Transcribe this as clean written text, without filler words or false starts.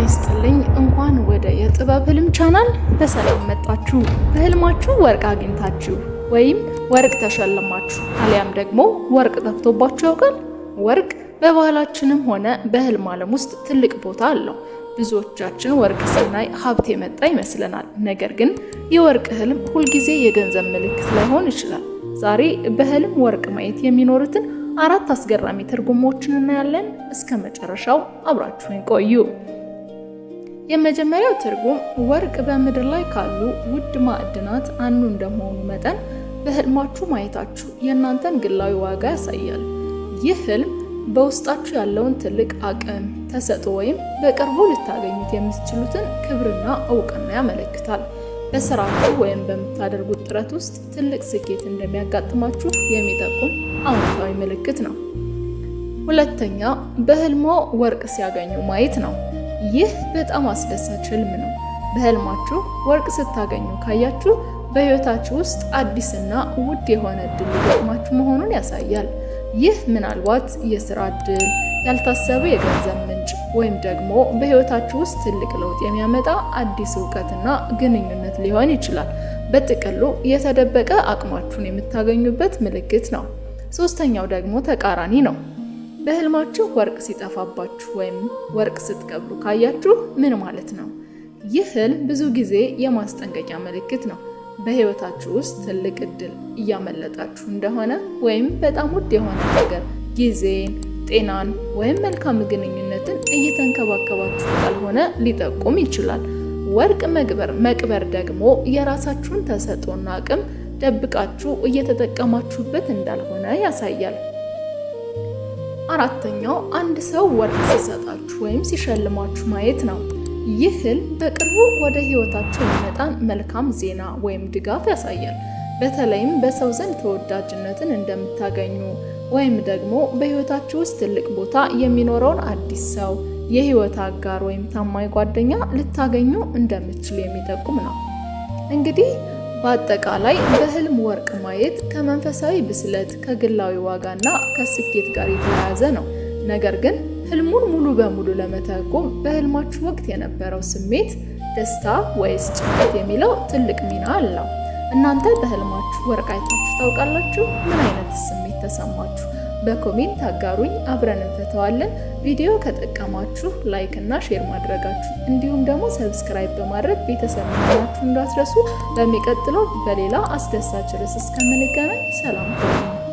ይስጥልኝ እንኳን ወደ የጥበብ ህልም ቻናል በሰላም መጣችሁ። በህልማችሁ ወርቅ አግኝታችሁ ወይም ወርቅ ተሸልማችሁ አሊያም ደግሞ ወርቅ ጠፍቶባችሁ ያውቃል? ወርቅ በባህላችንም ሆነ በህልም ዓለም ውስጥ ትልቅ ቦታ አለው። ብዙዎቻችን ወርቅ ስናይ ሀብት የመጣ ይመስለናል። ነገር ግን የወርቅ ህልም ሁልጊዜ የገንዘብ ምልክት ላይሆን ይችላል። ዛሬ በህልም ወርቅ ማየት የሚኖሩትን 4 አስገራሚ ትርጉሞችን እናያለን። እስከ መጨረሻው አብራችሁን ቆዩ። የመጀመሪያው ትርጉም ወርቅ በምድር ላይ ካሉ ውድ ማዕድናት አንዱ እንደመሆኑ መጠን በህልማችሁ ማየታችሁ የእናንተን ግላዊ ዋጋ ያሳያል። ይህ ህልም በውስጣችሁ ያለውን ትልቅ አቅም፣ ተሰጥኦ ወይም በቅርቡ ልታገኙት የምትችሉትን ክብርና እውቅና ያመለክታል። በስራችሁ ወይም በምታደርጉት ጥረት ውስጥ ትልቅ ስኬት እንደሚያጋጥማችሁ የሚጠቁም አዎንታዊ ምልክት ነው። ሁለተኛ፣ በህልሞ ወርቅ ሲያገኙ ማየት ነው። ይህ በጣም አስደሳች ህልም ነው። በህልማችሁ ወርቅ ስታገኙ ካያችሁ በህይወታችሁ ውስጥ አዲስና ውድ የሆነ እድል ሊገጥማችሁ መሆኑን ያሳያል። ይህ ምናልባት የስራ እድል፣ ያልታሰበ የገንዘብ ምንጭ ወይም ደግሞ በህይወታችሁ ውስጥ ትልቅ ለውጥ የሚያመጣ አዲስ እውቀትና ግንኙነት ሊሆን ይችላል። በጥቅሉ የተደበቀ አቅማችሁን የምታገኙበት ምልክት ነው። ሶስተኛው ደግሞ ተቃራኒ ነው። በህልማችሁ ወርቅ ሲጠፋባችሁ ወይም ወርቅ ስትቀብሩ ካያችሁ ምን ማለት ነው? ይህ ህልም ብዙ ጊዜ የማስጠንቀቂያ ምልክት ነው። በህይወታችሁ ውስጥ ትልቅ እድል እያመለጣችሁ እንደሆነ ወይም በጣም ውድ የሆነ ነገር፣ ጊዜን፣ ጤናን ወይም መልካም ግንኙነትን እየተንከባከባችሁ ካልሆነ ሊጠቁም ይችላል። ወርቅ መቅበር ደግሞ የራሳችሁን ተሰጥኦና አቅም ደብቃችሁ እየተጠቀማችሁበት እንዳልሆነ ያሳያል። አራተኛው አንድ ሰው ወርቅ ሲሰጣችሁ ወይም ሲሸልማችሁ ማየት ነው። ይህ ህልም በቅርቡ ወደ ህይወታችሁ የሚመጣን መልካም ዜና ወይም ድጋፍ ያሳያል። በተለይም በሰው ዘንድ ተወዳጅነትን እንደምታገኙ ወይም ደግሞ በህይወታችሁ ውስጥ ትልቅ ቦታ የሚኖረውን አዲስ ሰው፣ የህይወት አጋር ወይም ታማኝ ጓደኛ ልታገኙ እንደምትችሉ የሚጠቁም ነው። እንግዲህ በአጠቃላይ በህልም ወርቅ ማየት ከመንፈሳዊ ብስለት፣ ከግላዊ ዋጋና ከስኬት ጋር የተያያዘ ነው። ነገር ግን ህልሙን ሙሉ በሙሉ ለመተርጎም በህልማችሁ ወቅት የነበረው ስሜት ደስታ ወይስ ጭንቀት የሚለው ትልቅ ሚና አለው። እናንተ በህልማችሁ ወርቅ አይታችሁ ታውቃላችሁ? ምን አይነት ስሜት ተሰማችሁ? በኮሜንት አጋሩኝ፣ አብረን እንፈተዋለን። ቪዲዮ ከጠቀማችሁ ላይክ እና ሼር ማድረጋችሁ እንዲሁም ደግሞ ሰብስክራይብ በማድረግ ቤተሰብ መሆናችሁ እንዳትረሱ። በሚቀጥለው በሌላ አስደሳች ርዕስ እስከምንገናኝ ሰላም።